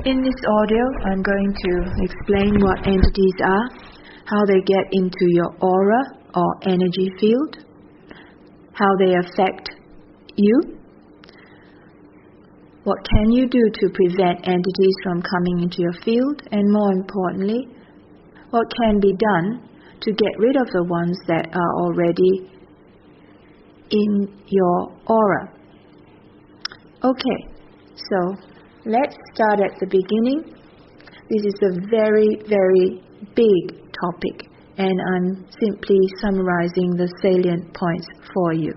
In this audio, I'm going to explain what entities are, how they get into your aura or energy field, how they affect you, what can you do to prevent entities from coming into your field, and more importantly, what can be done to get rid of the ones that are already in your aura. Okay, so let's start at the beginning. This is a very, very big topic, and I'm simply summarizing the salient points for you.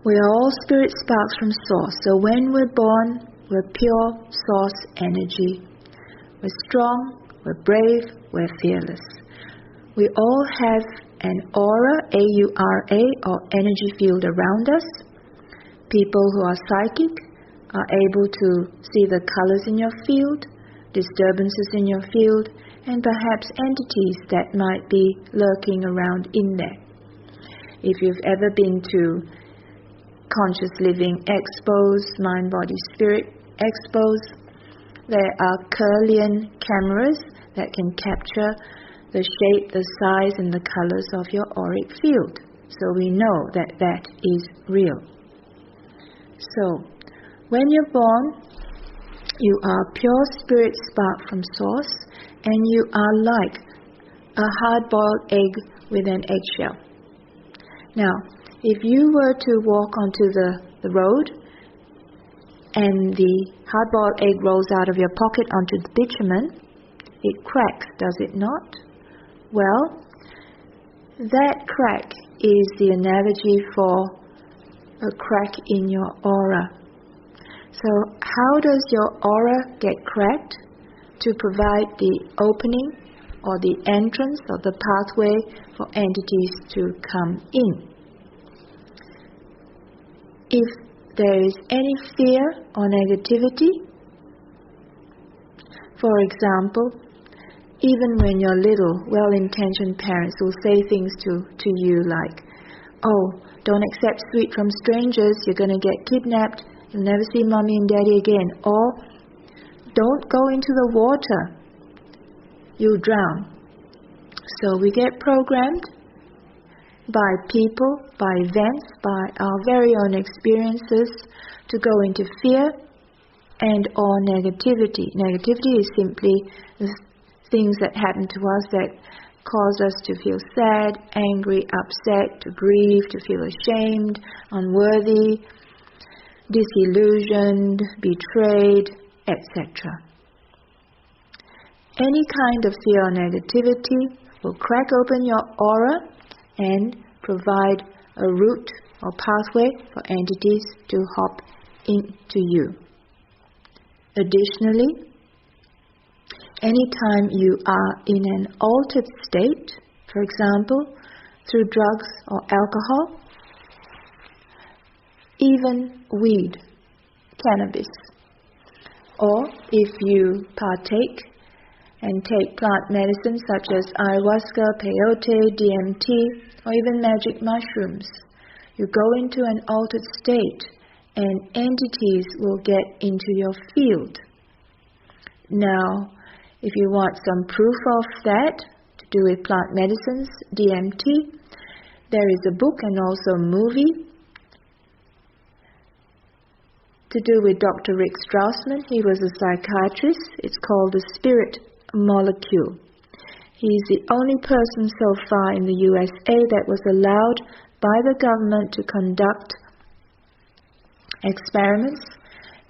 We are all spirit sparks from Source, so when we're born, we're pure Source energy. We're strong, we're brave, we're fearless. We all have an aura, A-U-R-A, or energy field around us. People who are psychic are able to see the colors in your field, disturbances in your field, and perhaps entities that might be lurking around in there. If you've ever been to Conscious Living Expos, Mind, Body, Spirit Expos, there are Kirlian cameras that can capture the shape, the size, and the colors of your auric field. So we know that that is real. So, when you're born, you are a pure spirit spark from Source, and you are like a hard-boiled egg with an eggshell. Now, if you were to walk onto the road and the hard-boiled egg rolls out of your pocket onto the bitumen, it cracks, does it not? Well, that crack is the analogy for a crack in your aura. So how does your aura get cracked? To provide the opening or the entrance or the pathway for entities to come in. If there is any fear or negativity, for example, even when you're little, well-intentioned parents will say things to you like, "Oh, don't accept sweet from strangers, you're going to get kidnapped, you'll never see mommy and daddy again," or "Don't go into the water, you'll drown." So we get programmed by people, by events, by our very own experiences to go into fear and or negativity. Negativity is simply the things that happen to us that cause us to feel sad, angry, upset, to grieve, to feel ashamed, unworthy, disillusioned, betrayed, etc. Any kind of fear or negativity will crack open your aura and provide a route or pathway for entities to hop into you. Additionally, anytime you are in an altered state, for example, through drugs or alcohol, even weed, cannabis, or if you partake and take plant medicines such as ayahuasca, peyote, DMT, or even magic mushrooms, you go into an altered state and entities will get into your field. Now, if you want some proof of that, to do with plant medicines, DMT, there is a book and also a movie to do with Dr. Rick Strassman. He was a psychiatrist. It's called The Spirit Molecule. He's the only person so far in the USA that was allowed by the government to conduct experiments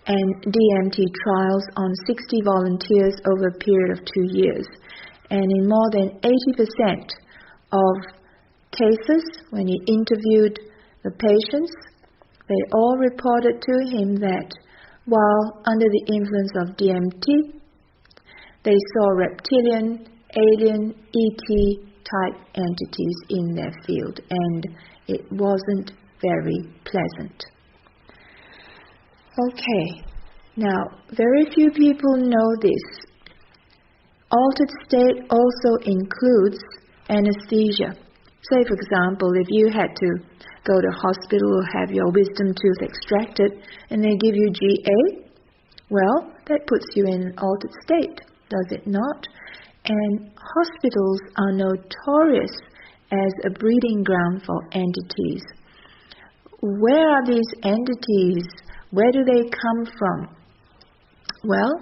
and DMT trials on 60 volunteers over a period of 2 years. And in more than 80% of cases, when he interviewed the patients, they all reported to him that while under the influence of DMT, they saw reptilian, alien, ET type entities in their field, and it wasn't very pleasant. Okay, now very few people know this. Altered state also includes anesthesia. Say, for example, if you had to go to hospital or have your wisdom tooth extracted and they give you GA, Well, that puts you in an altered state, does it not? And hospitals are notorious as a breeding ground for entities. Where are these entities? Where do they come from? Well,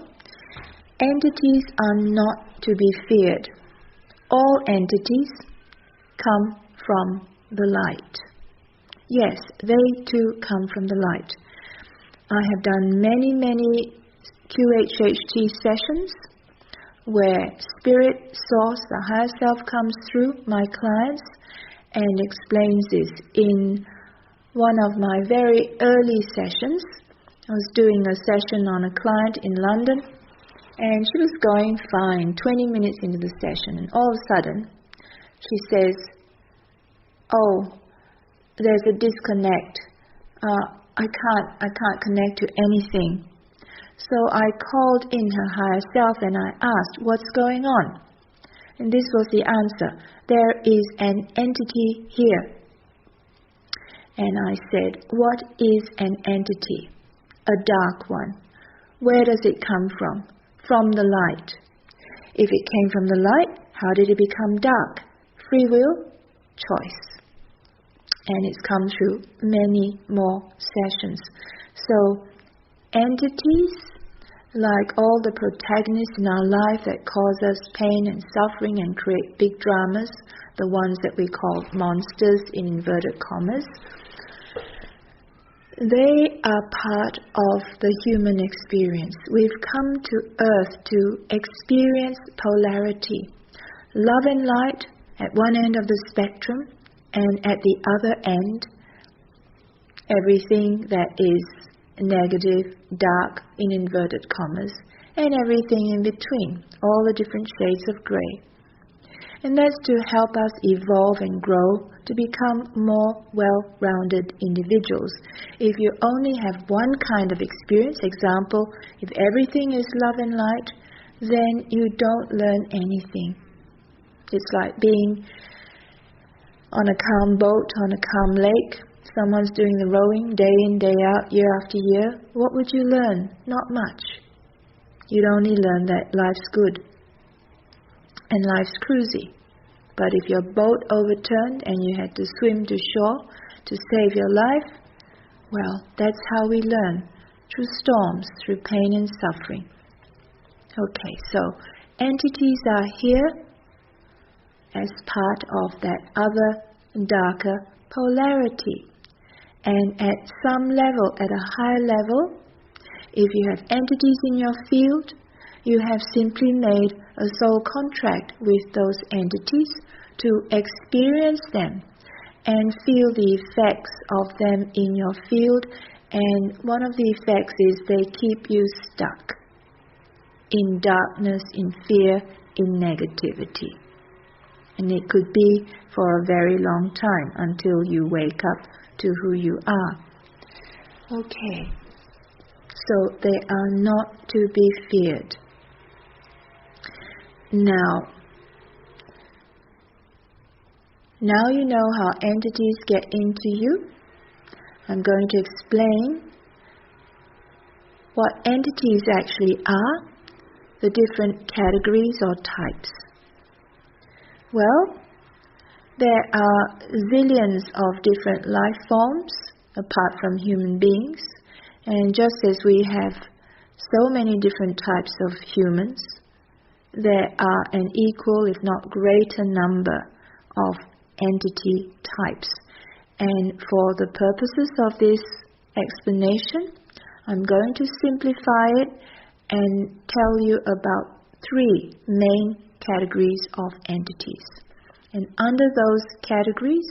entities are not to be feared. All entities come from the light. Yes, they too come from the light. I have done many QHHT sessions where Spirit, Source, the Higher Self comes through my clients and explains this. In one of my very early sessions, I was doing a session on a client in London, and she was going fine 20 minutes into the session, and all of a sudden she says, "Oh, there's a disconnect. I can't connect to anything." So I called in her higher self and I asked, "What's going on?" And this was the answer: "There is an entity here." And I said, "What is an entity?" "A dark one." "Where does it come from?" "From the light." "If it came from the light, how did it become dark?" "Free will, choice." And it's come through many more sessions. So entities, like all the protagonists in our life that cause us pain and suffering and create big dramas, the ones that we call monsters in inverted commas, they are part of the human experience. We've come to earth to experience polarity. Love and light at one end of the spectrum, and at the other end, everything that is negative, dark, in inverted commas, and everything in between, all the different shades of grey. And that's to help us evolve and grow to become more well-rounded individuals. If you only have one kind of experience, example, if everything is love and light, then you don't learn anything. It's like being on a calm boat, on a calm lake. Someone's doing the rowing day in, day out, year after year. What would you learn? Not much. You'd only learn that life's good and life's cruisy. But if your boat overturned and you had to swim to shore to save your life, well, that's how we learn, through storms, through pain and suffering. Okay, so entities are here as part of that other darker polarity. And at some level, at a higher level, if you have entities in your field, you have simply made a soul contract with those entities to experience them and feel the effects of them in your field. And one of the effects is they keep you stuck in darkness, in fear, in negativity. And it could be for a very long time until you wake up to who you are. Okay, so they are not to be feared. Now you know how entities get into you. I'm going to explain what entities actually are, the different categories or types. Well, there are zillions of different life forms apart from human beings, and just as we have so many different types of humans, there are an equal, if not greater, number of entity types. And for the purposes of this explanation, I'm going to simplify it and tell you about 3 main categories of entities. And under those categories,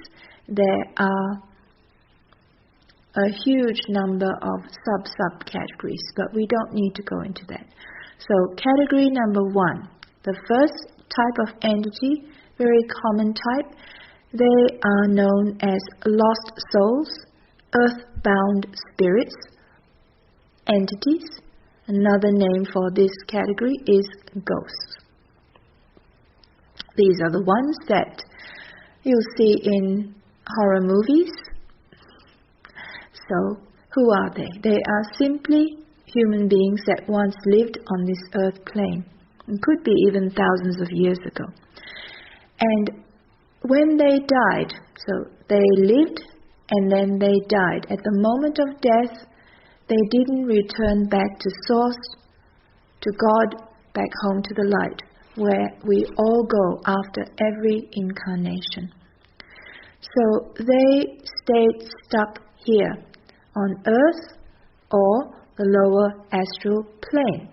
there are a huge number of sub-categories, but we don't need to go into that. So category number 1, the first type of entity, very common type, they are known as lost souls, earthbound spirits, entities. Another name for this category is ghosts. These are the ones that you'll see in horror movies. So, who are they? They are simply human beings that once lived on this earth plane. It could be even thousands of years ago. And when they died, so they lived and then they died. At the moment of death, they didn't return back to Source, to God, back home to the light, where we all go after every incarnation. So they stayed stuck here on earth or the lower astral plane.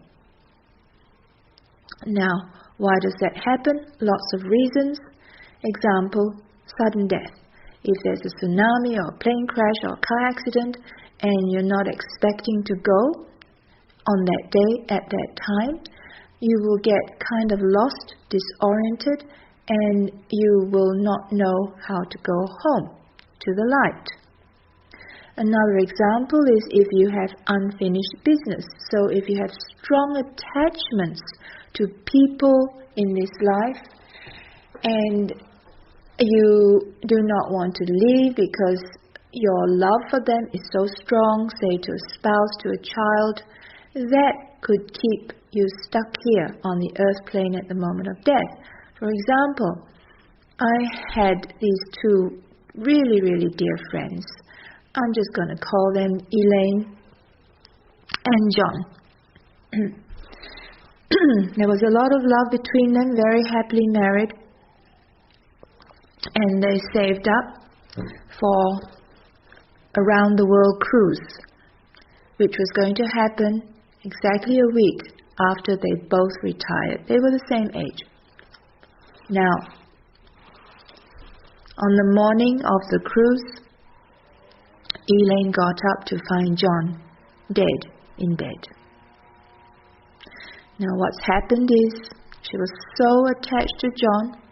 Now, why does that happen? Lots of reasons. Example, sudden death. If there's a tsunami or a plane crash or a car accident and you're not expecting to go on that day at that time, you will get kind of lost, disoriented, and you will not know how to go home to the light. Another example is if you have unfinished business. So if you have strong attachments to people in this life and you do not want to leave because your love for them is so strong, say to a spouse, to a child, that could keep you stuck here on the earth plane at the moment of death. For example, I had these two really, really dear friends. I'm just going to call them Elaine and John. There was a lot of love between them, very happily married. And they saved up for a round the world cruise, which was going to happen exactly a week after they both retired. They were the same age. Now, on the morning of the cruise, Elaine got up to find John dead in bed. Now what's happened is she was so attached to John.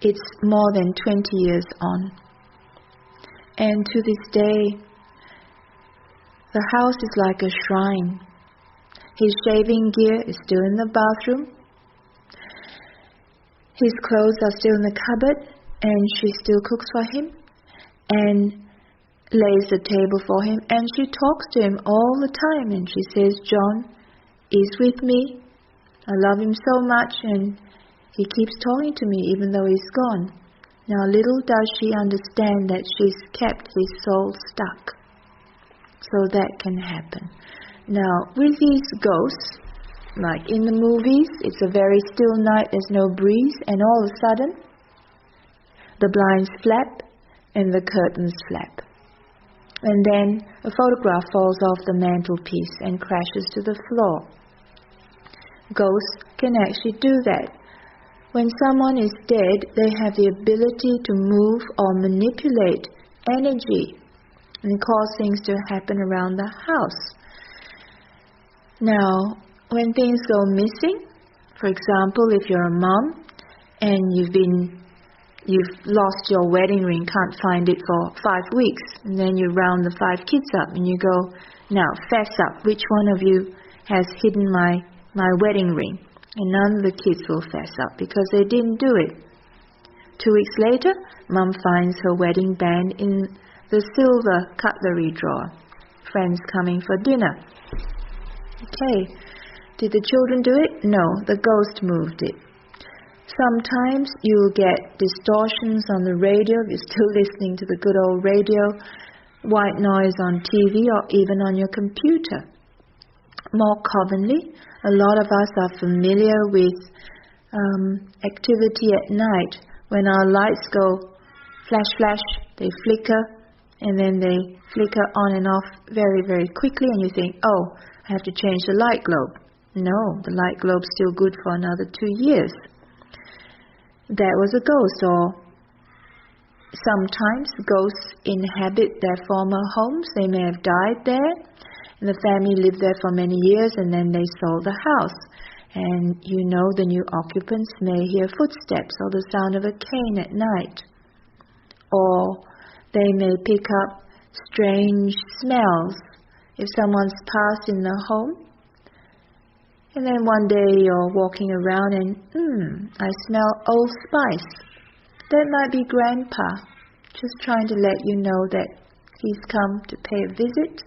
It's more than 20 years on. And to this day, the house is like a shrine. His shaving gear is still in the bathroom. His clothes are still in the cupboard, and she still cooks for him and lays the table for him, and she talks to him all the time, and she says, John is with me. I love him so much, and he keeps talking to me even though he's gone. Now little does she understand that she's kept his soul stuck. So that can happen. Now with these ghosts, like in the movies, it's a very still night, there's no breeze, and all of a sudden the blinds flap and the curtains flap. And then a photograph falls off the mantelpiece and crashes to the floor. Ghosts can actually do that. When someone is dead, they have the ability to move or manipulate energy and cause things to happen around the house. Now, when things go missing, for example, if you're a mom and you've lost your wedding ring, can't find it for 5 weeks, and then you round the 5 kids up and you go, now fess up, which one of you has hidden my wedding ring? And none of the kids will fess up because they didn't do it. 2 weeks later, Mum finds her wedding band in the silver cutlery drawer. Friends coming for dinner. Okay, did the children do it? No, the ghost moved it. Sometimes you'll get distortions on the radio if you're still listening to the good old radio, white noise on TV or even on your computer. More commonly, a lot of us are familiar with activity at night when our lights go flash, flash, they flicker, and then they flicker on and off very, very quickly, and you think, oh, I have to change the light globe. No, the light globe's still good for another 2 years. That was a ghost. Or sometimes ghosts inhabit their former homes. They may have died there, and the family lived there for many years, and then they sold the house. And you know the new occupants may hear footsteps or the sound of a cane at night. Or they may pick up strange smells if someone's passed in the home. And then one day you're walking around and, I smell Old Spice. That might be Grandpa, just trying to let you know that he's come to pay a visit.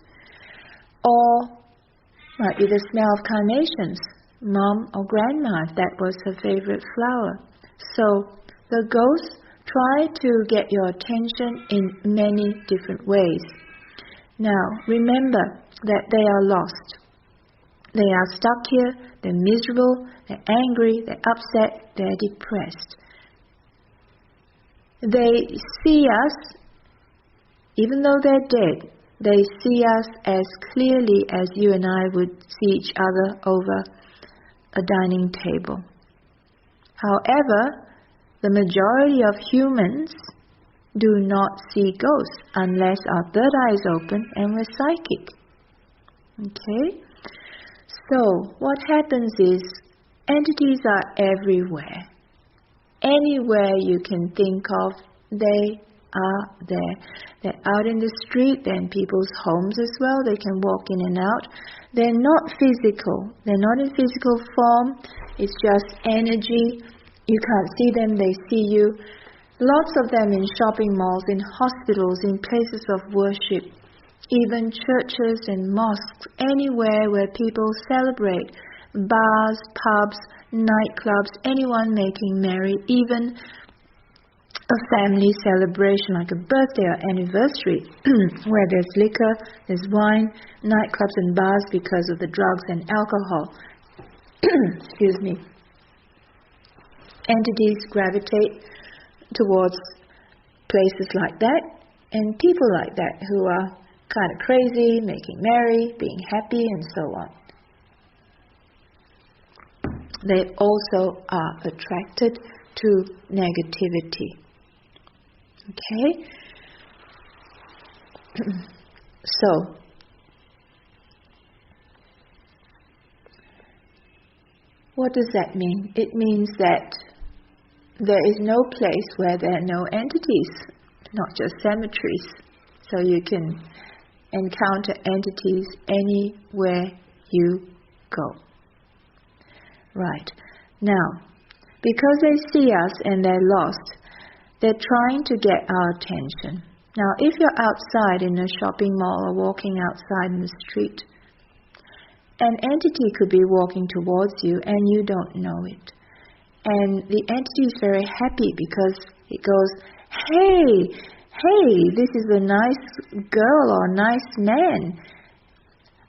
Or Might be the smell of carnations. Mom or grandma, if that was her favorite flower. So the ghosts try to get your attention in many different ways. Now, remember that they are lost. They are stuck here, they're miserable, they're angry, they're upset, they're depressed. They see us, even though they're dead, they see us as clearly as you and I would see each other over a dining table. However, the majority of humans do not see ghosts unless our third eye is open and we're psychic. Okay? So, what happens is entities are everywhere. Anywhere you can think of, they are there. They're out in the street, they're in people's homes as well. They can walk in and out. They're not physical. They're not in physical form. It's just energy. You can't see them, they see you. Lots of them in shopping malls, in hospitals, in places of worship, even churches and mosques, anywhere where people celebrate, bars, pubs, nightclubs, anyone making merry, even a family celebration like a birthday or anniversary where there's liquor, there's wine, nightclubs and bars because of the drugs and alcohol. Excuse me. Entities gravitate towards places like that and people like that who are kind of crazy, making merry, being happy and so on. They also are attracted to negativity. Okay? So, what does that mean? It means that there is no place where there are no entities, not just cemeteries. So you can encounter entities anywhere you go. Right. Now, because they see us and they're lost, they're trying to get our attention. Now, if you're outside in a shopping mall or walking outside in the street, an entity could be walking towards you and you don't know it. And the entity is very happy because it goes, hey, this is a nice girl or nice man.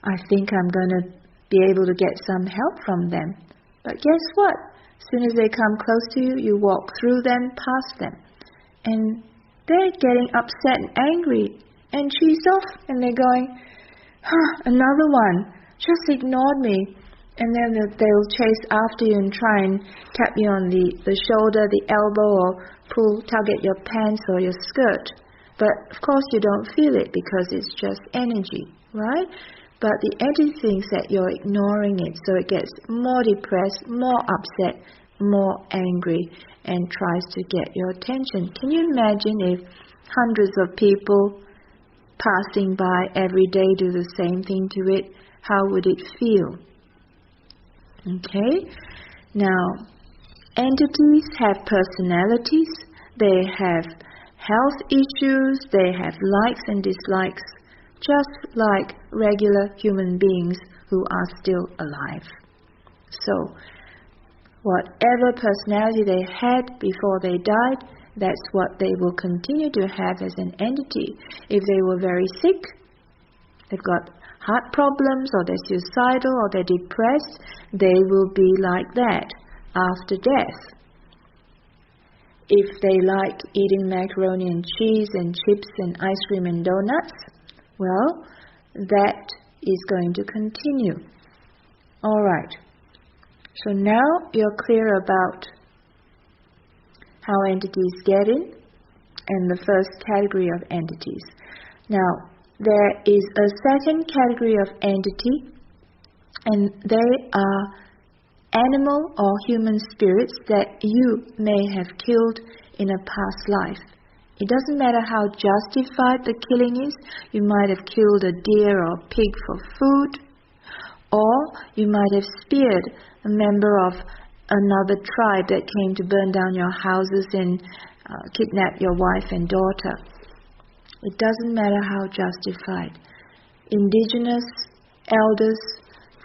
I think I'm going to be able to get some help from them. But guess what? As soon as they come close to you, you walk through them, past them. And they're getting upset and angry. And she's off and they're going, another one just ignored me. And then they'll chase after you and try and tap you on the shoulder, the elbow, or tug at your pants or your skirt. But of course you don't feel it because it's just energy, right? But the entity thinks that you're ignoring it, so it gets more depressed, more upset, more angry, and tries to get your attention. Can you imagine if hundreds of people passing by every day do the same thing to it? How would it feel? Okay? Now, entities have personalities, they have health issues, they have likes and dislikes, just like regular human beings who are still alive. So, whatever personality they had before they died, that's what they will continue to have as an entity. If they were very sick, they've got heart problems, or they're suicidal, or they're depressed, they will be like that after death. If they like eating macaroni and cheese and chips and ice cream and donuts, well, that is going to continue. Alright, so now you're clear about how entities get in and the first category of entities. Now, there is a second category of entity, and they are animal or human spirits that you may have killed in a past life. It doesn't matter how justified the killing is. You might have killed a deer or a pig for food, or you might have speared a member of another tribe that came to burn down your houses and kidnap your wife and daughter. It doesn't matter how justified. Indigenous, elders,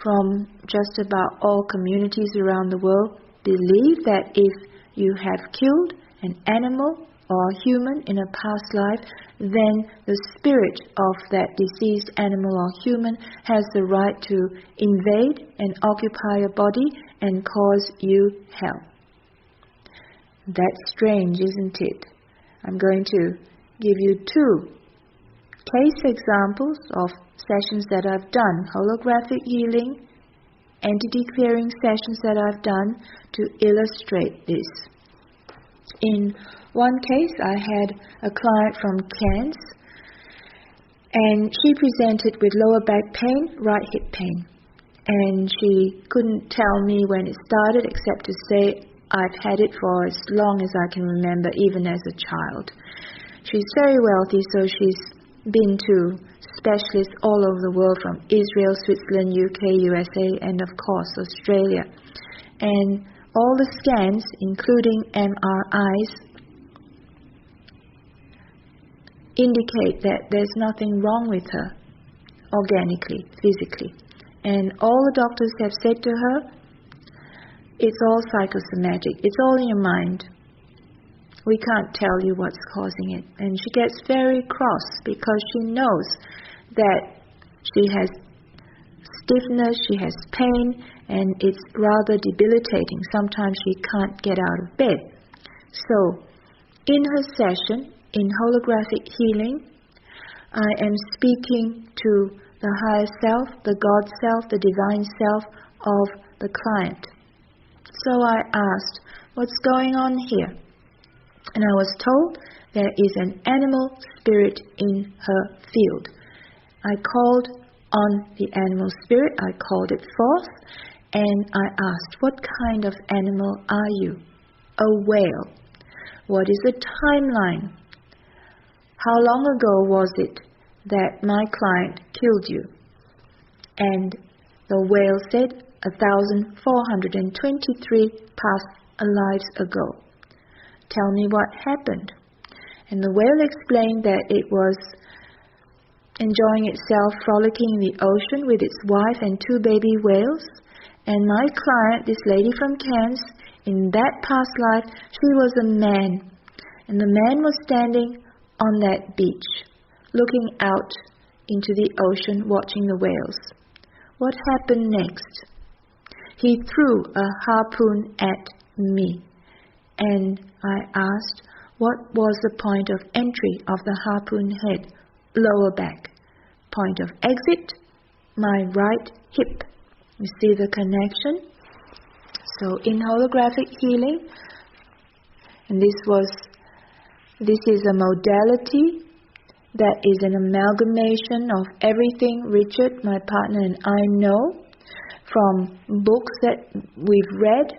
from just about all communities around the world believe that if you have killed an animal or a human in a past life, then the spirit of that deceased animal or human has the right to invade and occupy your body and cause you hell. That's strange, isn't it? I'm going to give you 2 case examples of sessions that I've done, holographic healing, entity clearing sessions that I've done to illustrate this. In one case, I had a client from Cairns, and she presented with lower back pain, right hip pain. And she couldn't tell me when it started except to say, I've had it for as long as I can remember, even as a child. She's very wealthy, so she's been to specialists all over the world, from Israel, Switzerland, UK, USA, and of course Australia. And all the scans, including MRIs, indicate that there's nothing wrong with her, organically, physically. And all the doctors have said to her, it's all psychosomatic, it's all in your mind. We can't tell you what's causing it. And she gets very cross because she knows that she has stiffness, she has pain, and it's rather debilitating. Sometimes she can't get out of bed. So, in her session, in holographic healing, I am speaking to the higher self, the God self, the divine self of the client. So I asked, what's going on here? And I was told there is an animal spirit in her field. I called on the animal spirit, I called it forth, and I asked, what kind of animal are you? A whale. What is the timeline? How long ago was it that my client killed you? And the whale said, 1,423 past lives ago. Tell me what happened. And the whale explained that it was enjoying itself, frolicking in the ocean with its wife and 2 baby whales. And my client, this lady from Cairns, in that past life, she was a man. And the man was standing on that beach, looking out into the ocean, watching the whales. What happened next? He threw a harpoon at me. And I asked, what was the point of entry of the harpoon head? Lower back. Point of exit? My right hip. You see the connection? So in holographic healing, and this is a modality that is an amalgamation of everything Richard, my partner, and I know from books that we've read.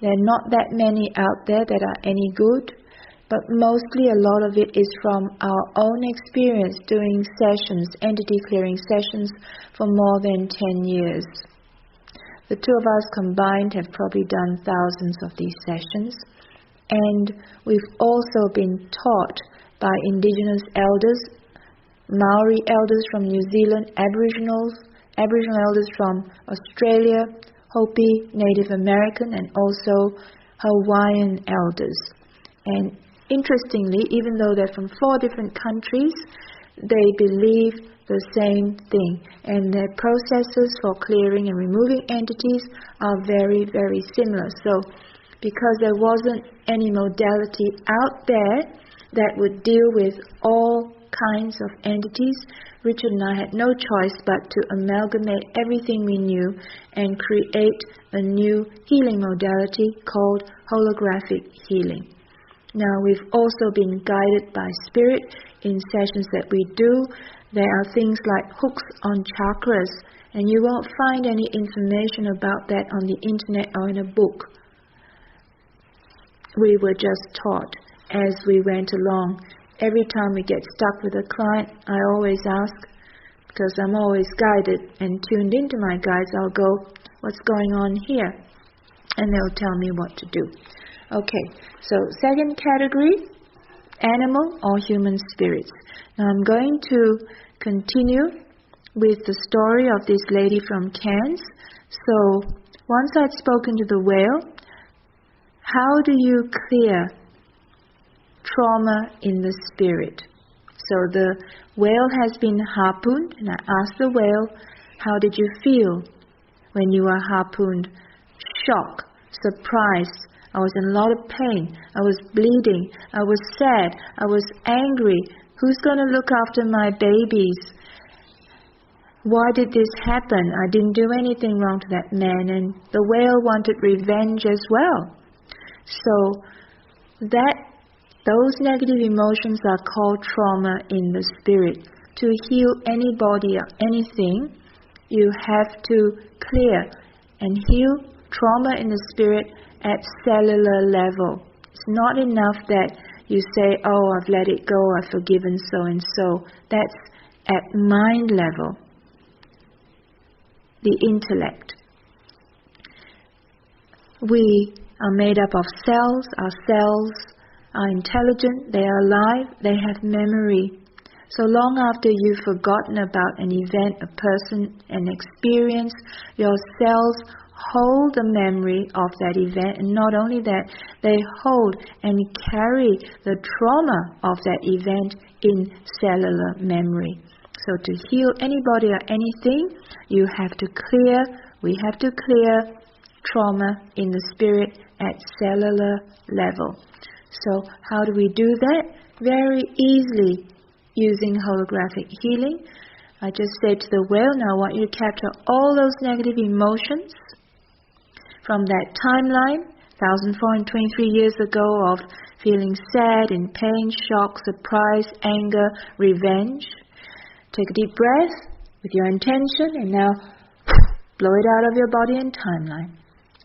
There are not that many out there that are any good, but mostly a lot of it is from our own experience doing sessions, entity clearing sessions, for more than 10 years. The 2 of us combined have probably done thousands of these sessions, and we've also been taught by Indigenous elders, Maori elders from New Zealand, Aboriginal elders from Australia, Hopi, Native American, and also Hawaiian elders. And interestingly, even though they're from 4 different countries, they believe the same thing. And their processes for clearing and removing entities are very, very similar. So, because there wasn't any modality out there that would deal with all kinds of entities, Richard and I had no choice but to amalgamate everything we knew and create a new healing modality called holographic healing. Now, we've also been guided by spirit in sessions that we do. There are things like hooks on chakras, and you won't find any information about that on the internet or in a book. We were just taught as we went along. Every time we get stuck with a client, I always ask, because I'm always guided and tuned into my guides, I'll go, what's going on here? And they'll tell me what to do. Okay, so second category, animal or human spirits. Now I'm going to continue with the story of this lady from Cairns. So once I'd spoken to the whale, how do you clear trauma in the spirit? So the whale has been harpooned, and I asked the whale, how did you feel when you were harpooned? Shock, surprise. I was in a lot of pain. I was bleeding. I was sad. I was angry. Who's going to look after my babies? Why did this happen? I didn't do anything wrong to that man. And the whale wanted revenge as well. So those negative emotions are called trauma in the spirit. To heal anybody or anything, you have to clear and heal trauma in the spirit at cellular level. It's not enough that you say, oh, I've let it go, I've forgiven so and so. That's at mind level, the intellect. We are made up of cells. Our cells are intelligent, they are alive, they have memory. So long after you've forgotten about an event, a person, an experience, your cells hold the memory of that event, and not only that, they hold and carry the trauma of that event in cellular memory. So to heal anybody or anything, we have to clear trauma in the spirit at cellular level. So how do we do that? Very easily, using holographic healing. I just said to the whale, now I want you to capture all those negative emotions from that timeline, 1,423 years ago, of feeling sad, in pain, shock, surprise, anger, revenge. Take a deep breath with your intention, and now blow it out of your body and timeline.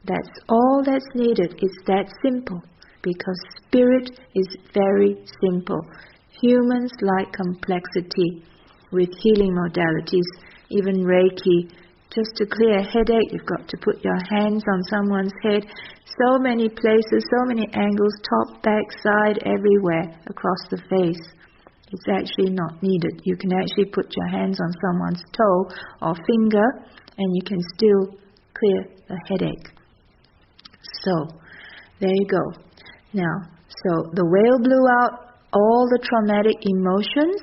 That's all that's needed. It's that simple, because spirit is very simple. Humans like complexity with healing modalities, even Reiki. Just to clear a headache, you've got to put your hands on someone's head. So many places, so many angles, top, back, side, everywhere across the face. It's actually not needed. You can actually put your hands on someone's toe or finger, and you can still clear the headache. So, there you go. Now, so the whale blew out all the traumatic emotions.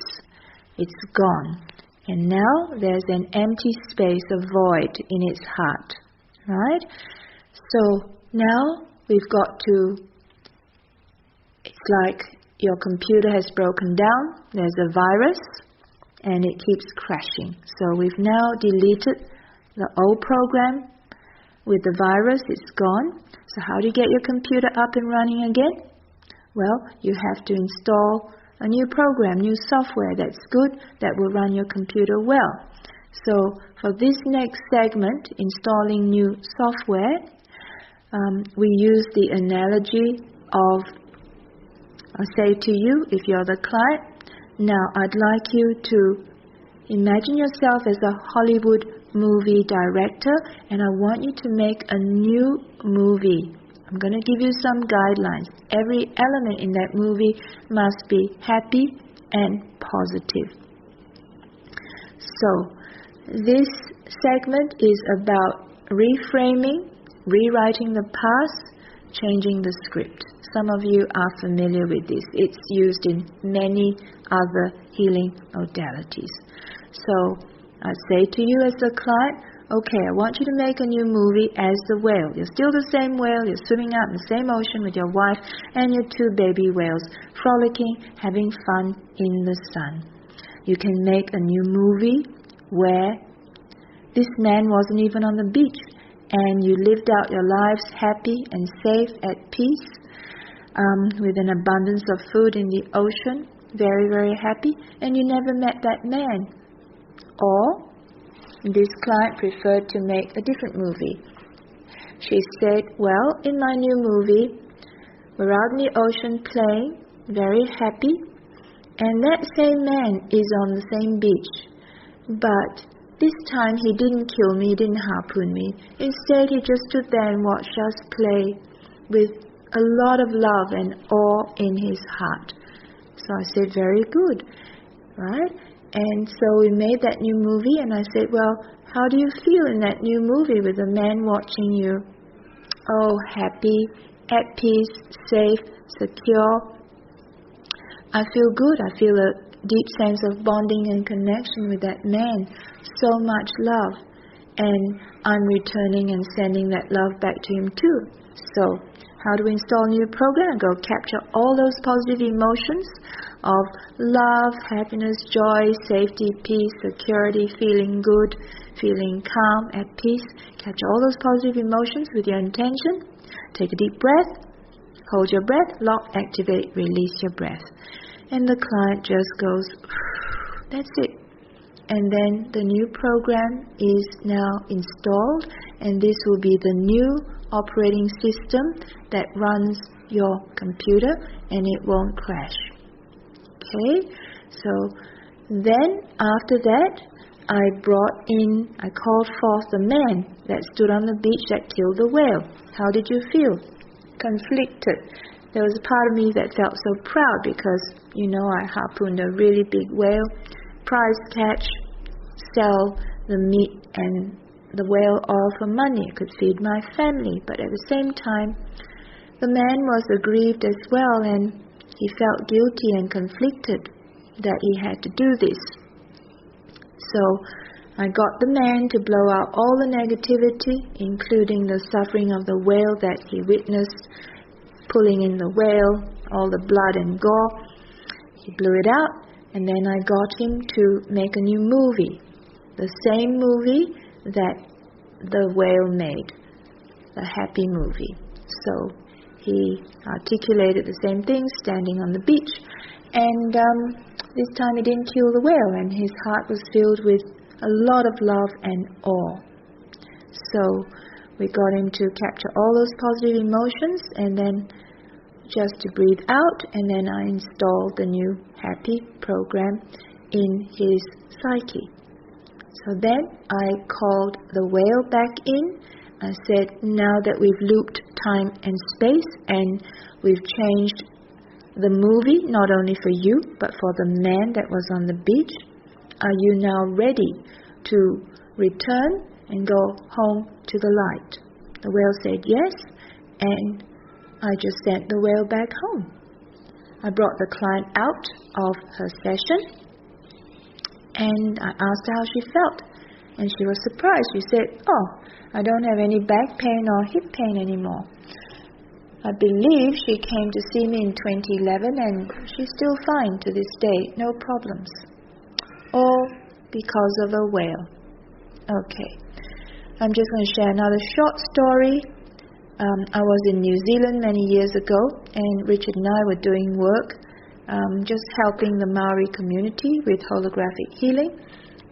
It's gone. And now there's an empty space, a void in its heart. Right? So now we've got to, it's like your computer has broken down. There's a virus and it keeps crashing. So we've now deleted the old program with the virus. It's gone. So how do you get your computer up and running again? Well, you have to install a new program, new software that's good, that will run your computer well. So for this next segment, installing new software, we use the analogy of, I'll say to you, if you're the client, now I'd like you to imagine yourself as a Hollywood movie director, and I want you to make a new movie. I'm going to give you some guidelines. Every element in that movie must be happy and positive. So, this segment is about reframing, rewriting the past, changing the script. Some of you are familiar with this. It's used in many other healing modalities. So, I say to you as a client, okay, I want you to make a new movie as the whale. You're still the same whale. You're swimming out in the same ocean with your wife and your 2 baby whales, frolicking, having fun in the sun. You can make a new movie where this man wasn't even on the beach, and you lived out your lives happy and safe, at peace, with an abundance of food in the ocean, very, very happy, and you never met that man. Or this client preferred to make a different movie. She said, well, in my new movie, we're out in the ocean playing, very happy, and that same man is on the same beach. But this time he didn't kill me, he didn't harpoon me. Instead, he just stood there and watched us play with a lot of love and awe in his heart. So I said, very good, right? And so we made that new movie, and I said, well, how do you feel in that new movie with a man watching you? Oh, happy, at peace, safe, secure. I feel good. I feel a deep sense of bonding and connection with that man. So much love. And I'm returning and sending that love back to him too. So, how do we install a new program? Go capture all those positive emotions of love, happiness, joy, safety, peace, security, feeling good, feeling calm, at peace. Capture all those positive emotions with your intention. Take a deep breath. Hold your breath. Lock, activate, release your breath. And the client just goes, that's it. And then the new program is now installed, and this will be the new operating system that runs your computer, and it won't crash. Okay? So then after that, I called forth the man that stood on the beach that killed the whale. How did you feel? Conflicted. There was a part of me that felt so proud because, I harpooned a really big whale, prize catch, sell the meat and the whale oil for money. I could feed my family. But at the same time, the man was aggrieved as well, and he felt guilty and conflicted that he had to do this. So I got the man to blow out all the negativity, including the suffering of the whale that he witnessed, pulling in the whale, all the blood and gore. He blew it out, and then I got him to make a new movie, the same movie that the whale made, the happy movie. So he articulated the same thing, standing on the beach, and this time he didn't kill the whale, and his heart was filled with a lot of love and awe. So we got him to capture all those positive emotions, and then just to breathe out, and then I installed the new happy program in his psyche. So then I called the whale back in. I said, now that we've looped time and space, and we've changed the movie, not only for you, but for the man that was on the beach, are you now ready to return and go home to the light? The whale said yes, and I just sent the whale back home. I brought the client out of her session, and I asked her how she felt. And she was surprised. She said, oh, I don't have any back pain or hip pain anymore. I believe she came to see me in 2011, and she's still fine to this day, no problems. All because of a whale. Okay, I'm just going to share another short story. I was in New Zealand many years ago, and Richard and I were doing work, just helping the Maori community with holographic healing.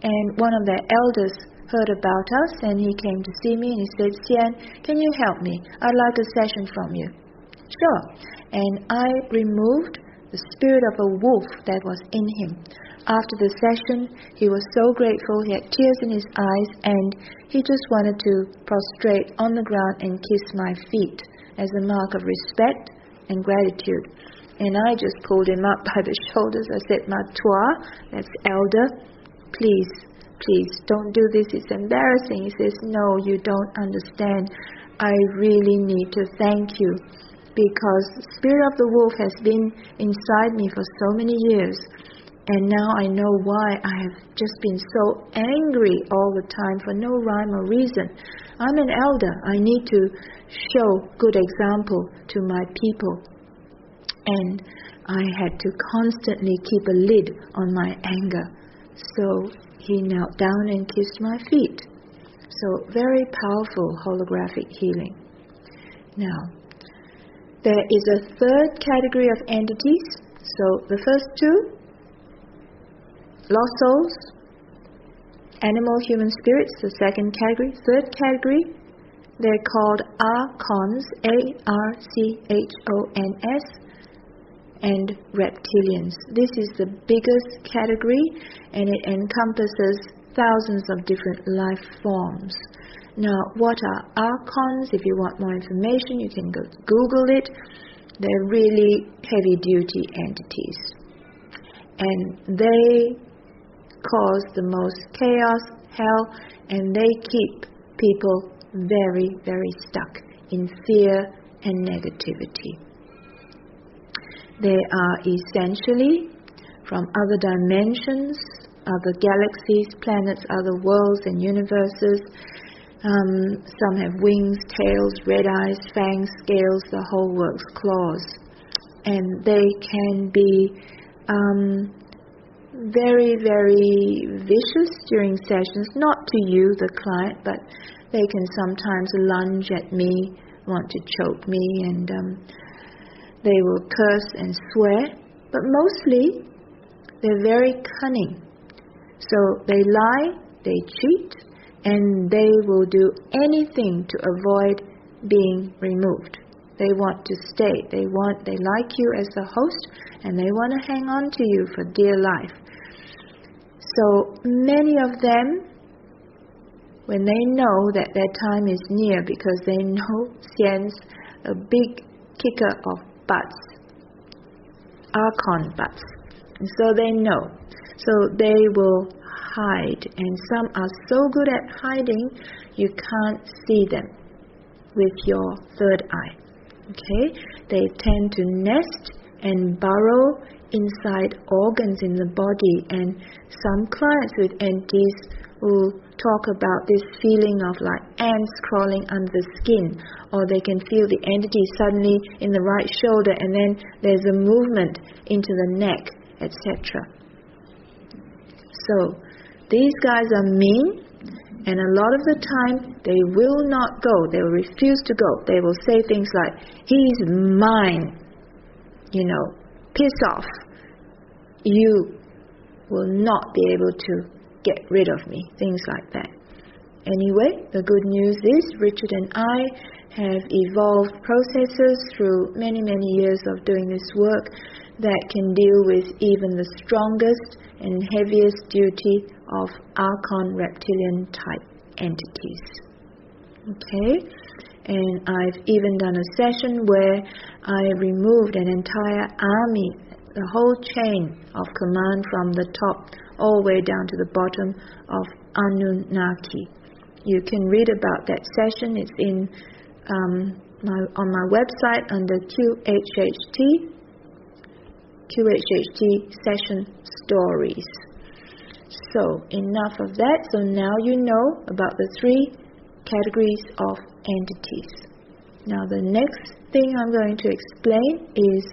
And one of their elders heard about us, and he came to see me, and he said, Sian, can you help me? I'd like a session from you. Sure. And I removed the spirit of a wolf that was in him. After the session, he was so grateful. He had tears in his eyes, and he just wanted to prostrate on the ground and kiss my feet as a mark of respect and gratitude. And I just pulled him up by the shoulders. I said, Chua, that's elder, please, don't do this. It's embarrassing. He says, no, you don't understand. I really need to thank you, because the spirit of the wolf has been inside me for so many years. And now I know why I have just been so angry all the time for no rhyme or reason. I'm an elder. I need to show good example to my people. And I had to constantly keep a lid on my anger. So he knelt down and kissed my feet. So very powerful holographic healing. Now, there is a third category of entities. So the first two, lost souls, animal, human spirits, the second category. Third category, they're called archons, A-R-C-H-O-N-S, and reptilians. This is the biggest category, and it encompasses thousands of different life forms. Now, what are archons? If you want more information, you can go Google it. They're really heavy-duty entities. And they cause the most chaos, hell, and they keep people very, very stuck in fear and negativity. They are essentially from other dimensions, other galaxies, planets, other worlds and universes. Some have wings, tails, red eyes, fangs, scales, the whole works, claws. And they can be very, very vicious during sessions, not to you, the client, but they can sometimes lunge at me, want to choke me, and they will curse and swear. But mostly, they're very cunning. So they lie, they cheat, and they will do anything to avoid being removed. They want to stay. They like you as the host, and they want to hang on to you for dear life. So many of them, when they know that their time is near, because they know Sian's a big kicker of butts, archon butts, and so they know. So they will hide, and some are so good at hiding you can't see them with your third eye. Okay? They tend to nest and burrow inside organs in the body, and some clients with entities will talk about this feeling of like ants crawling under the skin, or they can feel the entity suddenly in the right shoulder, and then there's a movement into the neck, etc. So these guys are mean, and a lot of the time they will not go. They will refuse to go. They will say things like, "He's mine," piss off. You will not be able to get rid of me, things like that. Anyway, the good news is Richard and I have evolved processes through many, many years of doing this work that can deal with even the strongest and heaviest duty of archon reptilian type entities. Okay? And I've even done a session where I removed an entire army, the whole chain of command from the top all the way down to the bottom of Anunnaki. You can read about that session. It's in on my website under QHHT session stories. So enough of that. So now you know about the three categories of entities. Now the next thing I'm going to explain is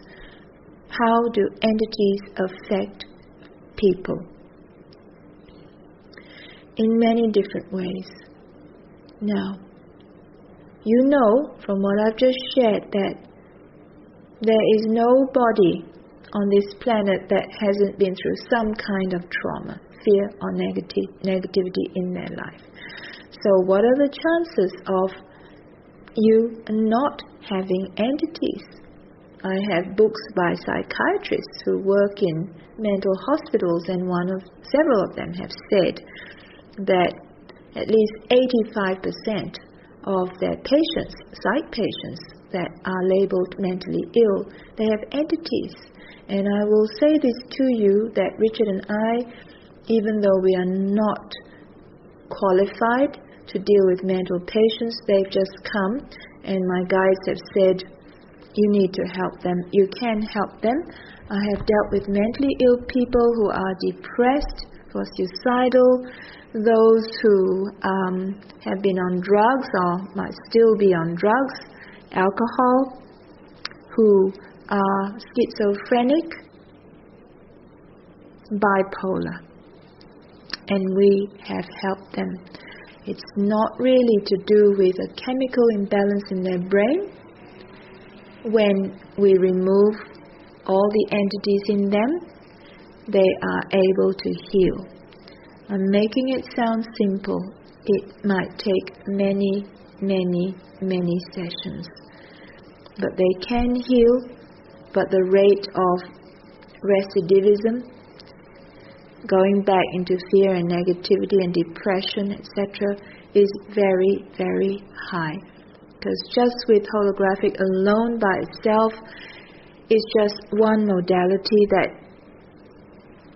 how do entities affect people? In many different ways. Now, you know from what I've just shared that there is nobody on this planet that hasn't been through some kind of trauma, fear or negativity in their life. So what are the chances of you not having entities? I have books by psychiatrists who work in mental hospitals, and several of them have said that at least 85% of their patients, psych patients that are labeled mentally ill, they have entities. And I will say this to you, that Richard and I, even though we are not qualified to deal with mental patients, they've just come, and my guides have said, you need to help them. You can help them. I have dealt with mentally ill people who are depressed, who are suicidal, those who have been on drugs or might still be on drugs, alcohol, who are schizophrenic, bipolar, and we have helped them. It's not really to do with a chemical imbalance in their brain. When we remove all the entities in them, they are able to heal. I'm making it sound simple. It might take many, many, many sessions. But they can heal, but the rate of recidivism, going back into fear and negativity and depression, etc., is very, very high. Because just with holographic alone by itself is just one modality that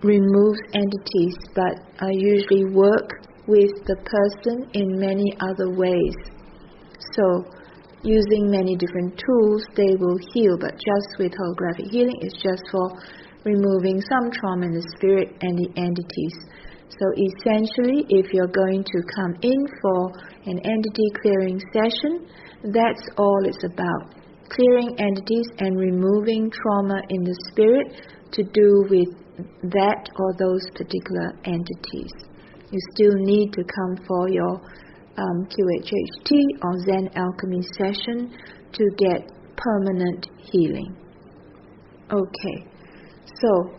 removes entities, but I usually work with the person in many other ways. So using many different tools, they will heal, but just with holographic healing, it's just for removing some trauma in the spirit and the entities. So essentially, if you're going to come in for an entity clearing session, that's all it's about. Clearing entities and removing trauma in the spirit to do with that or those particular entities. You still need to come for your QHHT or Zen Alchemy session to get permanent healing. Okay, so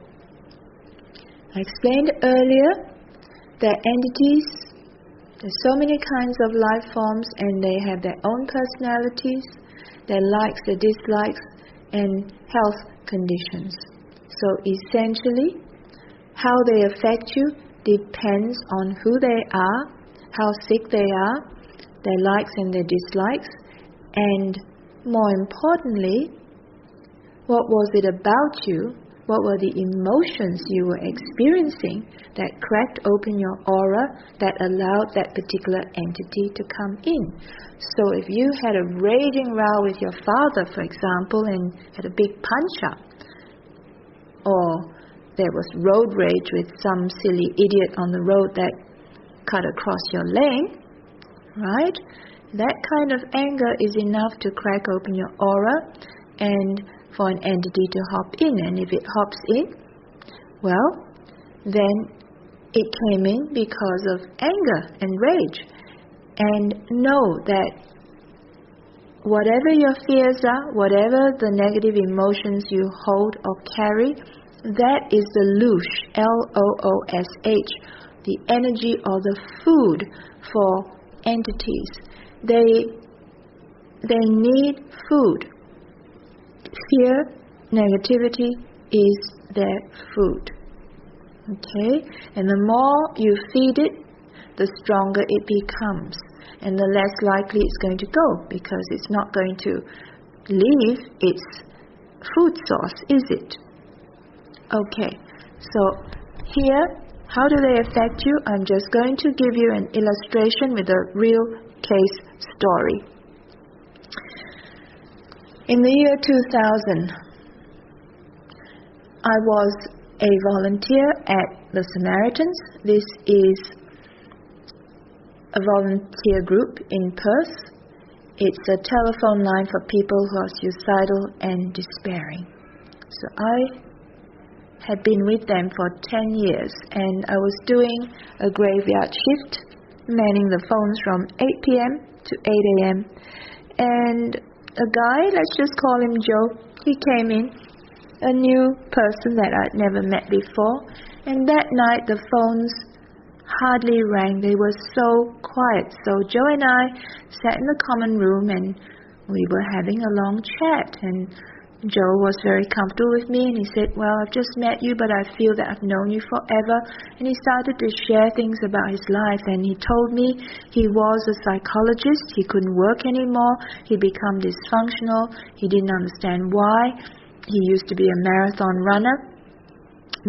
I explained earlier that entities, there's so many kinds of life forms and they have their own personalities, their likes, their dislikes, and health conditions. So essentially, how they affect you depends on who they are, how sick they are, their likes and their dislikes, and more importantly, what was it about you, what were the emotions you were experiencing that cracked open your aura that allowed that particular entity to come in. So if you had a raging row with your father, for example, and had a big punch-up, or there was road rage with some silly idiot on the road that cut across your lane, right? That kind of anger is enough to crack open your aura and for an entity to hop in. And if it hops in, well, then it came in because of anger and rage. And know that whatever your fears are, whatever the negative emotions you hold or carry, that is the loosh, L-O-O-S-H, the energy or the food for entities. They need food. Fear, negativity is their food. Okay? And the more you feed it, the stronger it becomes. And the less likely it's going to go, because it's not going to leave its food source, is it? Okay, so here, how do they affect you? I'm just going to give you an illustration with a real case story. In the year 2000, I was a volunteer at the Samaritans. This is a volunteer group in Perth. It's a telephone line for people who are suicidal and despairing. So I had been with them for 10 years, and I was doing a graveyard shift, manning the phones from 8 p.m. to 8 a.m. And a guy, let's just call him Joe, he came in, a new person that I'd never met before, and that night the phones hardly rang. They were so quiet. So Joe and I sat in the common room and we were having a long chat, and Joe was very comfortable with me, and he said, well, I've just met you, but I feel that I've known you forever. And he started to share things about his life, and he told me he was a psychologist. He couldn't work anymore. He'd become dysfunctional. He didn't understand why. He used to be a marathon runner,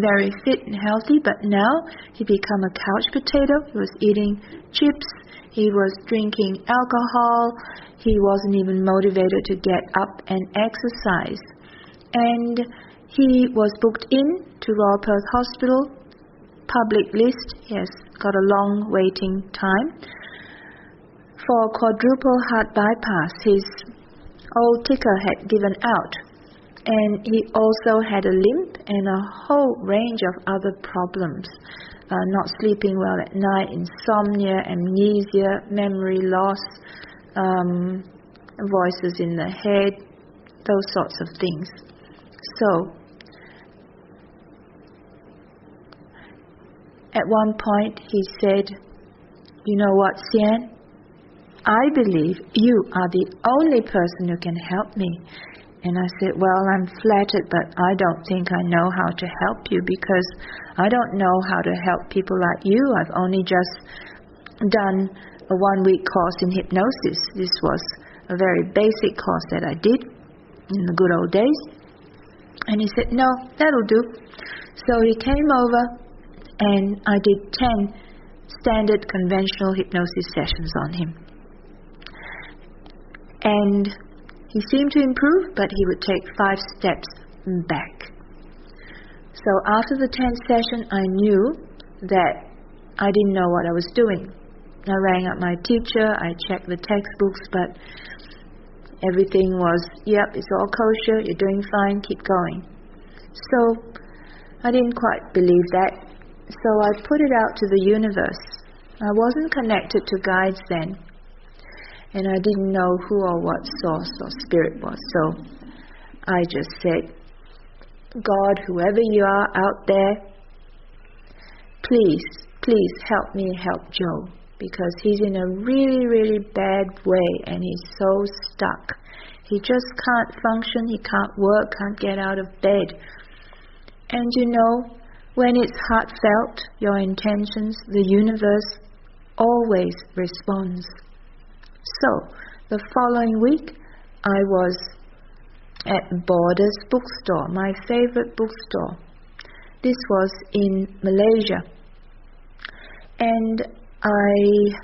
very fit and healthy, but now he become a couch potato. He was eating chips. He was drinking alcohol. He wasn't even motivated to get up and exercise. And he was booked in to Royal Perth Hospital, public list. He has got a long waiting time for quadruple heart bypass. His old ticker had given out, and he also had a limp and a whole range of other problems. Not sleeping well at night, insomnia, amnesia, memory loss, voices in the head, those sorts of things. So, at one point he said, you know what, Sian? I believe you are the only person who can help me. And I said, well, I'm flattered, but I don't think I know how to help you, because I don't know how to help people like you. I've only just done a 1-week course in hypnosis. This was a very basic course that I did in the good old days. And he said, no, that'll do. So he came over and I did 10 standard conventional hypnosis sessions on him. And he seemed to improve, but he would take 5 steps back. So after the 10th session, I knew that I didn't know what I was doing. I rang up my teacher, I checked the textbooks, but everything was, yep, it's all kosher, you're doing fine, keep going. So I didn't quite believe that. So I put it out to the universe. I wasn't connected to guides then. And I didn't know who or what source or spirit was. So I just said, God, whoever you are out there, please help me help Joe. Because he's in a really, really bad way and he's so stuck. He just can't function, he can't work, can't get out of bed. And you know, when it's heartfelt, your intentions, the universe always responds. So, the following week, I was at Borders bookstore, my favorite bookstore. This was in Malaysia. And I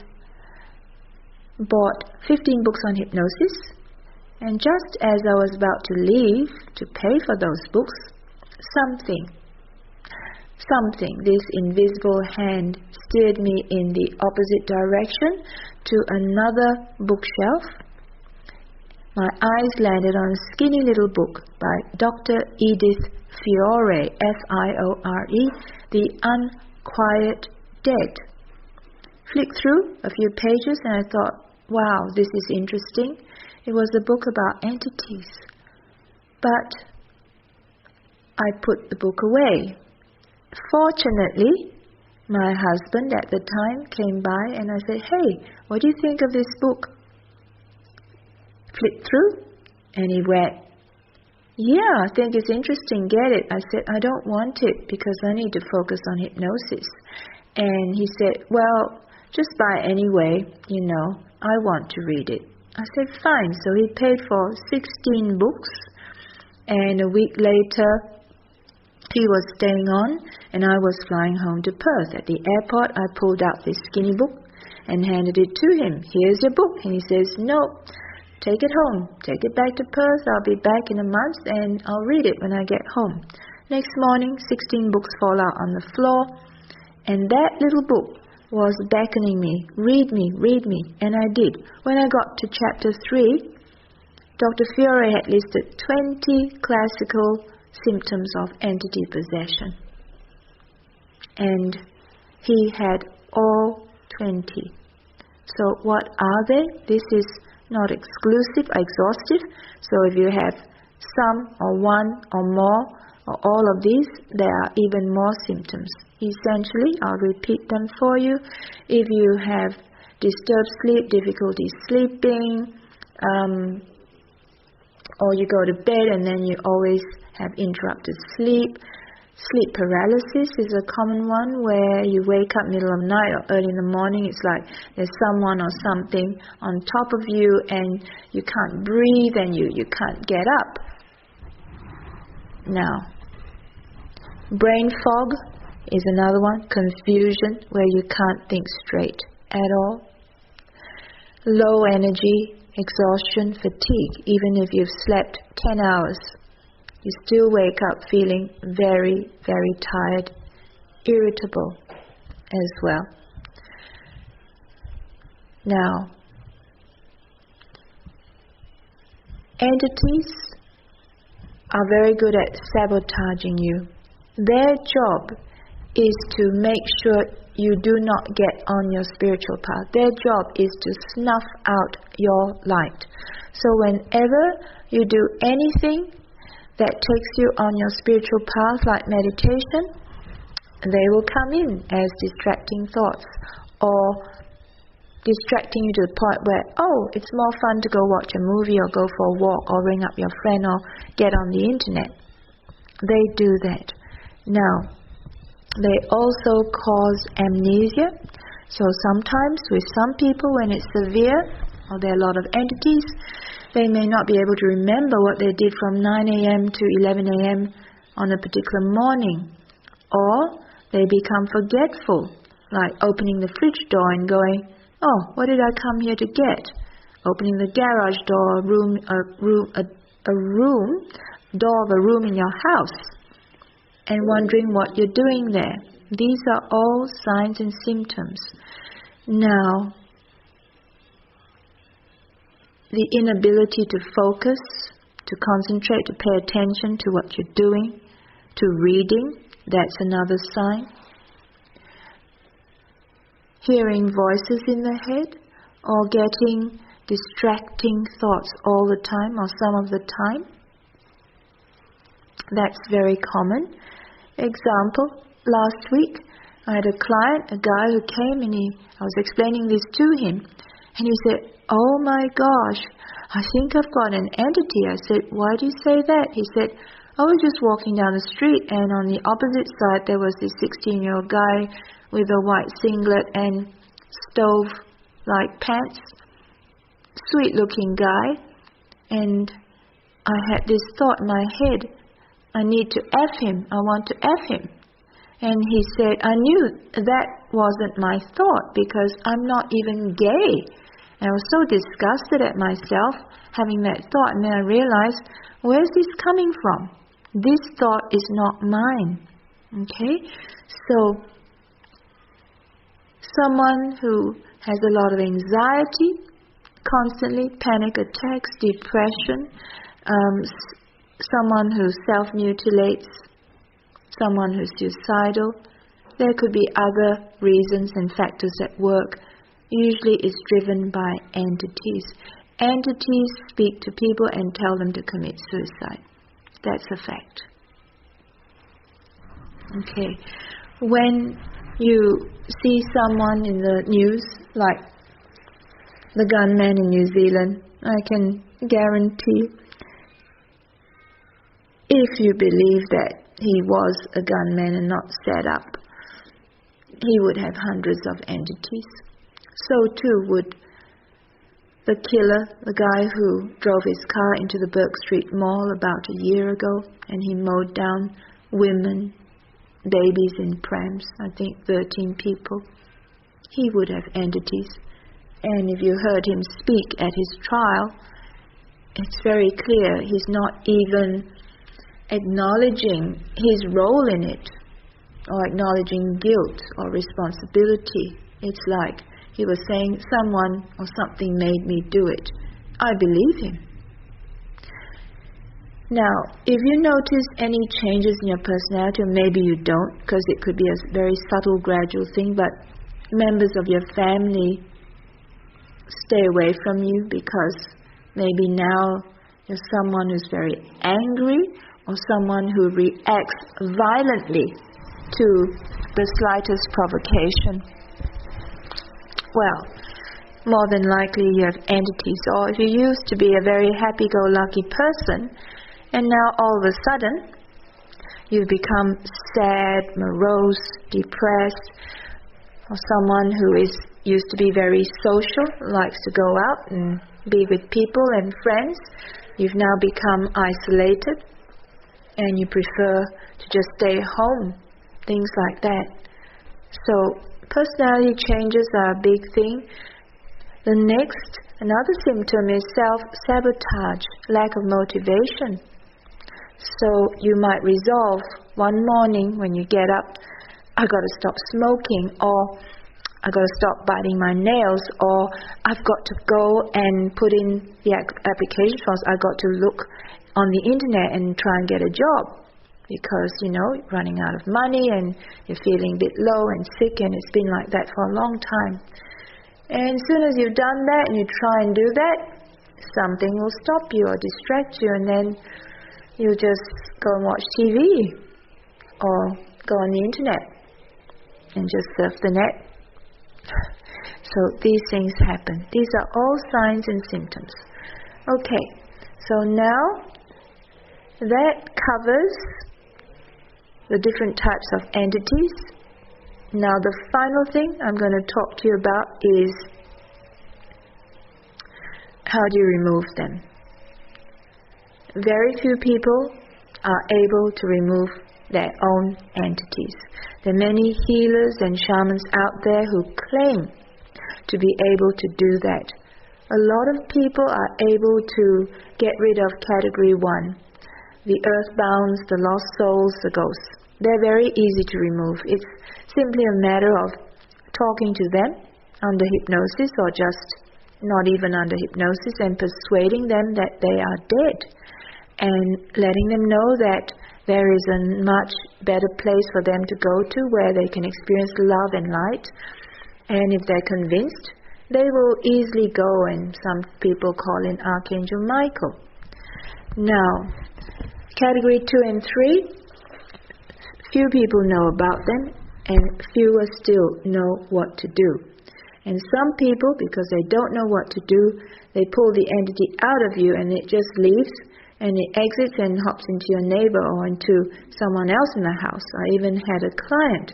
bought 15 books on hypnosis, and just as I was about to leave to pay for those books, something, this invisible hand steered me in the opposite direction to another bookshelf. My eyes landed on a skinny little book by Dr. Edith Fiore, Fiore, The Unquiet Dead. Flicked through a few pages and I thought, wow, this is interesting. It was a book about entities. But I put the book away. Fortunately, my husband at the time came by and I said, hey, what do you think of this book? Flipped through and he went, yeah, I think it's interesting, get it. I said, I don't want it because I need to focus on hypnosis. And he said, well, just buy it anyway, you know, I want to read it. I said, fine. So he paid for 16 books, and a week later he was staying on and I was flying home to Perth. At the airport I pulled out this skinny book and handed it to him. Here's your book. And he says, no, take it home, take it back to Perth, I'll be back in a month and I'll read it when I get home. Next morning, 16 books fall out on the floor, and that little book was beckoning me, read me, and I did. When I got to chapter 3, Dr. Fiore had listed 20 classical symptoms of entity possession. And he had all 20. So what are they? This is not exclusive, exhaustive. So if you have some or one or more or all of these, there are even more symptoms. Essentially, I'll repeat them for you. If you have disturbed sleep, difficulty sleeping, or you go to bed and then you always have interrupted sleep. Sleep paralysis is a common one where you wake up middle of night or early in the morning. It's like there's someone or something on top of you and you can't breathe and you can't get up. Now, brain fog is another one. Confusion where you can't think straight at all. Low energy, exhaustion, fatigue. Even if you've slept 10 hours, you still wake up feeling very, very tired, irritable as well. Now, entities are very good at sabotaging you. Their job is to make sure you do not get on your spiritual path. Their job is to snuff out your light. So whenever you do anything that takes you on your spiritual path, like meditation, they will come in as distracting thoughts or distracting you to the point where, oh, it's more fun to go watch a movie or go for a walk or ring up your friend or get on the internet. They do that. Now, they also cause amnesia. So sometimes with some people when it's severe or there are a lot of entities, they may not be able to remember what they did from 9 a.m. to 11 a.m. on a particular morning. Or they become forgetful, like opening the fridge door and going, oh, what did I come here to get? Opening the garage door, door of a room in your house, and wondering what you're doing there. These are all signs and symptoms. Now, the inability to focus, to concentrate, to pay attention to what you're doing, to reading, that's another sign. Hearing voices in the head, or getting distracting thoughts all the time or some of the time. That's very common. Example, last week I had a client, a guy who came, and I was explaining this to him, and he said, oh my gosh, I think I've got an entity. I said, why do you say that? He said, I was just walking down the street, and on the opposite side there was this 16-year-old guy with a white singlet and stove-like pants, sweet-looking guy, and I had this thought in my head, I need to F him, I want to F him. And he said, I knew that wasn't my thought because I'm not even gay. And I was so disgusted at myself having that thought, and then I realized, where's this coming from? This thought is not mine. Okay? So, someone who has a lot of anxiety, constantly, panic attacks, depression, someone who self-mutilates, someone who's suicidal. There could be other reasons and factors at work. Usually it's driven by entities. Entities speak to people and tell them to commit suicide. That's a fact. Okay. When you see someone in the news, like the gunman in New Zealand, I can guarantee, if you believe that he was a gunman and not set up, he would have hundreds of entities. So too would the killer, the guy who drove his car into the Burke Street Mall about a year ago, and he mowed down women, babies in prams, I think 13 people. He would have entities. And if you heard him speak at his trial, it's very clear he's not even acknowledging his role in it, or acknowledging guilt or responsibility. It's like he was saying, someone or something made me do it. I believe him. Now, if you notice any changes in your personality, or maybe you don't, because it could be a very subtle, gradual thing, but members of your family stay away from you because maybe now you're someone who's very angry, or someone who reacts violently to the slightest provocation. Well, more than likely you have entities. Or if you used to be a very happy-go-lucky person, and now all of a sudden you've become sad, morose, depressed, or someone who used to be very social, likes to go out and be with people and friends, you've now become isolated, and you prefer to just stay home, things like that. So personality changes are a big thing. The next, another symptom is self-sabotage, lack of motivation. So you might resolve one morning when you get up, I've got to stop smoking, or I've got to stop biting my nails, or I've got to go and put in the application forms, I've got to look on the internet and try and get a job, because, you're running out of money and you're feeling a bit low and sick, and it's been like that for a long time. And as soon as you've done that and you try and do that, something will stop you or distract you, and then you'll just go and watch TV or go on the internet and just surf the net. So these things happen. These are all signs and symptoms. Okay, so now that covers the different types of entities. Now the final thing I'm going to talk to you about is how do you remove them. Very few people are able to remove their own entities. There are many healers and shamans out there who claim to be able to do that. A lot of people are able to get rid of category 1, the earthbounds, the lost souls, the ghosts. They're very easy to remove. It's simply a matter of talking to them under hypnosis, or just not even under hypnosis, and persuading them that they are dead, and letting them know that there is a much better place for them to go to, where they can experience love and light. And if they're convinced, they will easily go, and some people call in Archangel Michael. Now, category 2 and 3, few people know about them, and fewer still know what to do. And some people, because they don't know what to do, they pull the entity out of you, and it just leaves, and it exits and hops into your neighbor or into someone else in the house. I even had a client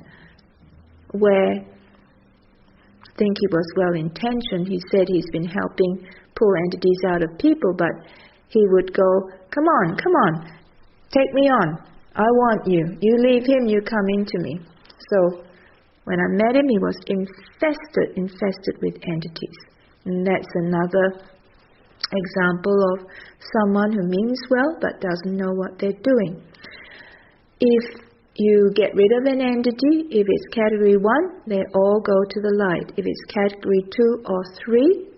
where, I think he was well-intentioned, he said he's been helping pull entities out of people, but he would go, come on, take me on, I want you, you leave him, you come into me. So when I met him, he was infested with entities. And that's another example of someone who means well but doesn't know what they're doing. If you get rid of an entity, if it's category 1, they all go to the light. If it's category 2 or 3,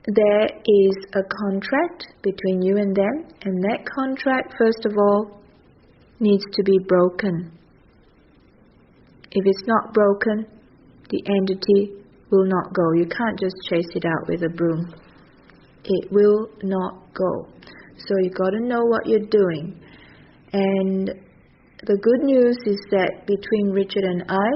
there is a contract between you and them, and that contract, first of all, needs to be broken. If it's not broken, the entity will not go. You can't just chase it out with a broom. It will not go. So you've got to know what you're doing. And the good news is that between Richard and I,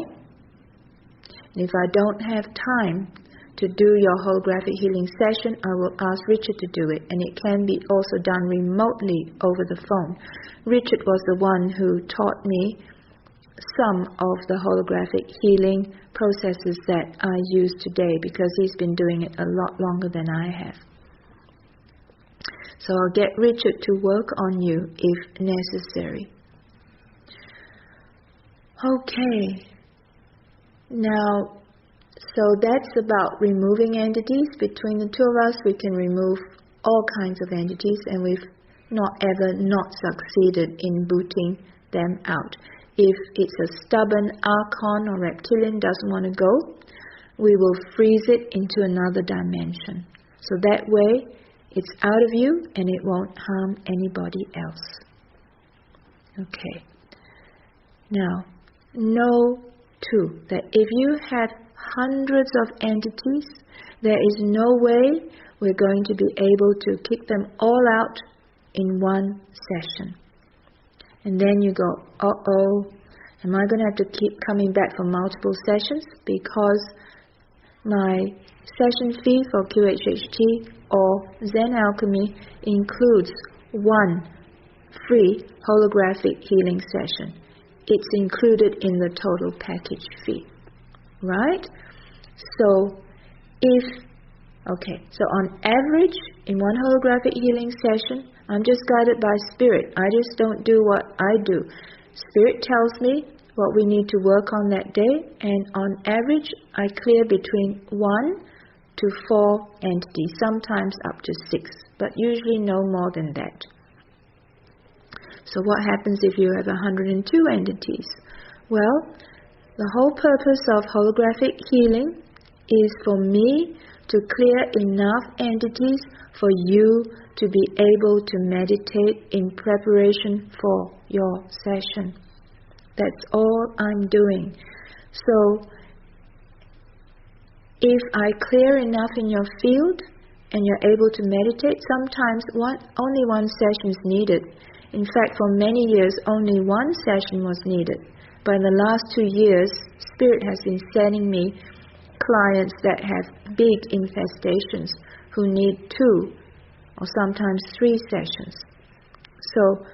if I don't have time to do your holographic healing session, I will ask Richard to do it. And it can be also done remotely over the phone. Richard was the one who taught me some of the holographic healing processes that I use today, because he's been doing it a lot longer than I have. So I'll get Richard to work on you if necessary. Okay. Now, so that's about removing entities. Between the two of us, we can remove all kinds of entities, and we've not ever not succeeded in booting them out. If it's a stubborn archon or reptilian doesn't want to go, we will freeze it into another dimension. So that way, it's out of you and it won't harm anybody else. Okay. Now, know too that if you have hundreds of entities, there is no way we're going to be able to kick them all out in one session. And then you go, uh-oh, am I going to have to keep coming back for multiple sessions? Because my session fee for QHHT or Zen Alchemy includes one free holographic healing session. It's included in the total package fee. Right? So on average, in one holographic healing session, I'm just guided by Spirit. I just don't do what I do. Spirit tells me what we need to work on that day, and on average, I clear between 1 to 4 entities, sometimes up to 6, but usually no more than that. So what happens if you have 102 entities? Well, the whole purpose of holographic healing is for me to clear enough entities for you to be able to meditate in preparation for your session. That's all I'm doing. So if I clear enough in your field and you're able to meditate, sometimes only one session is needed. In fact, for many years, only one session was needed. But in the last 2 years, Spirit has been sending me clients that have big infestations who need 2 or sometimes 3 sessions. So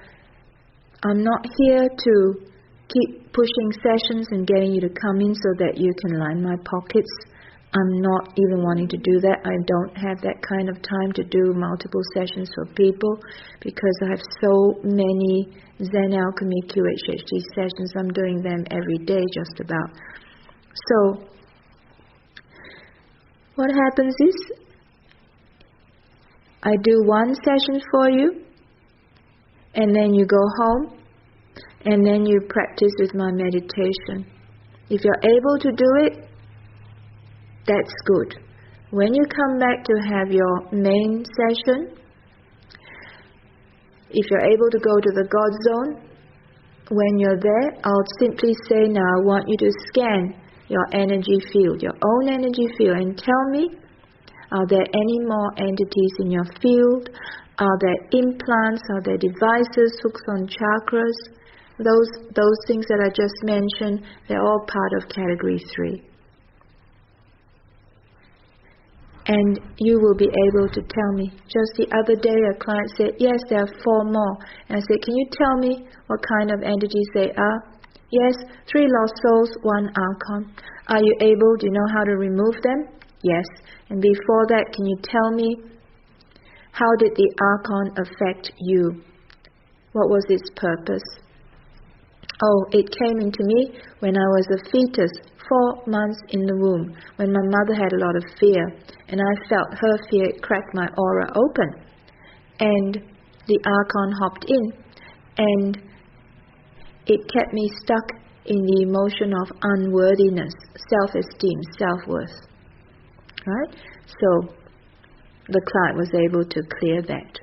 I'm not here to keep pushing sessions and getting you to come in so that you can line my pockets. I'm not even wanting to do that. I don't have that kind of time to do multiple sessions for people because I have so many Zen Alchemy QHHT sessions. I'm doing them every day just about. So what happens is I do one session for you, and then you go home, and then you practice with my meditation. If you're able to do it, that's good. When you come back to have your main session, if you're able to go to the God zone, when you're there, I'll simply say, now I want you to scan your energy field, your own energy field, and tell me, are there any more entities in your field? Are there implants? Are there devices, hooks on chakras? Those things that I just mentioned, they're all part of category 3. And you will be able to tell me. Just the other day a client said, yes, there are 4 more. And I said, can you tell me what kind of entities they are? Yes, 3 lost souls, 1 archon. Are you able, do you know how to remove them? Yes. And before that, can you tell me, how did the archon affect you? What was its purpose? Oh, it came into me when I was a fetus, 4 months in the womb, when my mother had a lot of fear, and I felt her fear crack my aura open. And the archon hopped in, and it kept me stuck in the emotion of unworthiness, self-esteem, self-worth. Right? So the client was able to clear that,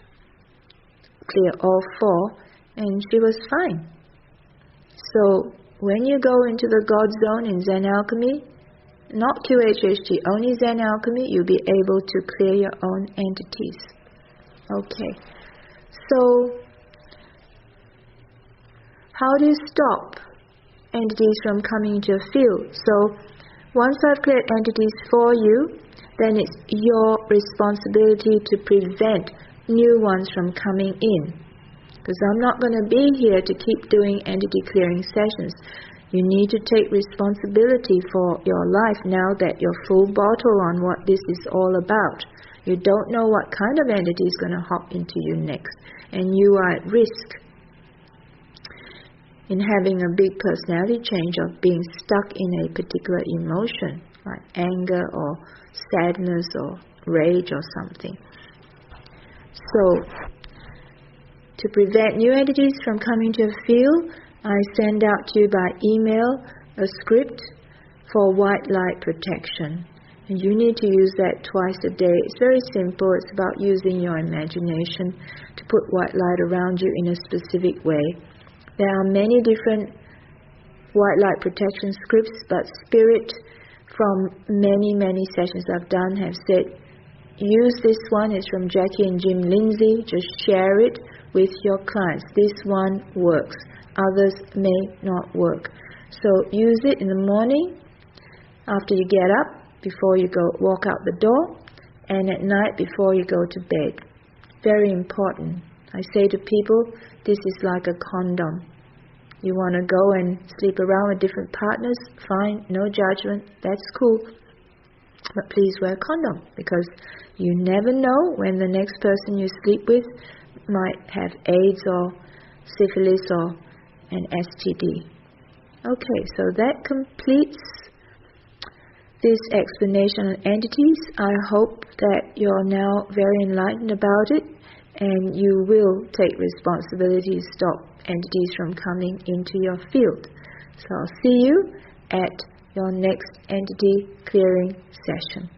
clear all 4, and she was fine. So when you go into the God zone in Zen Alchemy, not QHHT, only Zen Alchemy, you'll be able to clear your own entities. Okay. So how do you stop entities from coming into your field? So once I've cleared entities for you, then it's your responsibility to prevent new ones from coming in. Because I'm not going to be here to keep doing entity clearing sessions. You need to take responsibility for your life now that you're full bottle on what this is all about. You don't know what kind of entity is going to hop into you next. And you are at risk in having a big personality change of being stuck in a particular emotion, like anger or sadness or rage or something. So, to prevent new entities from coming to your field, I send out to you by email a script for white light protection. And you need to use that twice a day. It's very simple. It's about using your imagination to put white light around you in a specific way. There are many different white light protection scripts, but Spirit from many sessions I've done have said, use this one. It's from Jackie and Jim Lindsay. Just share it with your clients. This one works. Others may not work. So use it in the morning, after you get up, before you go walk out the door, and at night before you go to bed. Very important. I say to people, this is like a condom. You want to go and sleep around with different partners, fine, no judgment, that's cool. But please wear a condom, because you never know when the next person you sleep with might have AIDS or syphilis or an STD. Okay, so that completes this explanation on entities. I hope that you're now very enlightened about it, and you will take responsibility to stop entities from coming into your field. So I'll see you at your next entity clearing session.